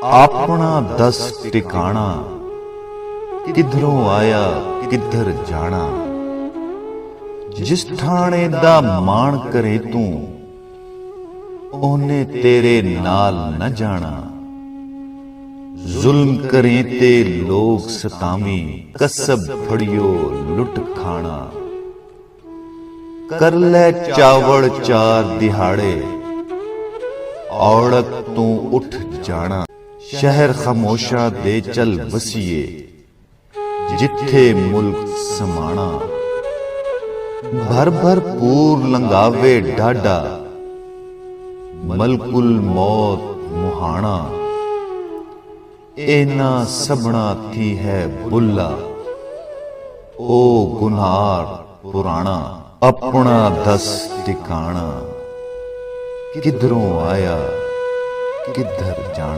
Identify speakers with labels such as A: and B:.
A: ਆਪਣਾ ਦਸ ਟਿਕਾਣਾ, ਕਿਧਰੋਂ ਆਇਆ ਕਿੱਧਰ ਜਾਣਾ। ਜਿਸ ਠਾਣੇ ਦਾ ਮਾਣ ਕਰੇ ਤੂੰ, ਉਹਨੇ ਤੇਰੇ ਨਾਲ न ਜਾਣਾ। ਜ਼ੁਲਮ ਕਰੇ ਤੇ ਲੋਕ ਸਤਾਵੀਂ, ਕਸਬ ਫੜਿਓ ਲੁੱਟ ਖਾਣਾ। ਕਰ ਲੈ ਚਾਵਲ ਚਾਰ ਦਿਹਾੜੇ, ਔੜਕ ਤੂੰ ਉੱਠ ਜਾਣਾ। ਸ਼ਹਿਰ ਖਾਮੋਸ਼ਾ ਦੇ ਚਲ ਵਸੀਏ, ਜਿੱਥੇ ਮੁਲਕ ਸਮਾਣਾ। ਭਰ ਭਰਪੂਰ ਲੰਗਾਵੇ ਡਾਡਾ, ਮਲਕੁਲ ਮੌਤ ਮੁਹਾਣਾ। ਇਹਨਾਂ ਸਭਨਾ ਥੀ ਹੈ ਬੁੱਲਾ, ਉਹ ਗੁਨਾਰ ਪੁਰਾਣਾ। ਆਪਣਾ ਦਸ ਟਿਕਾਣਾ, ਕਿਧਰੋਂ ਆਇਆ ਕਿੱਧਰ ਜਾਣਾ।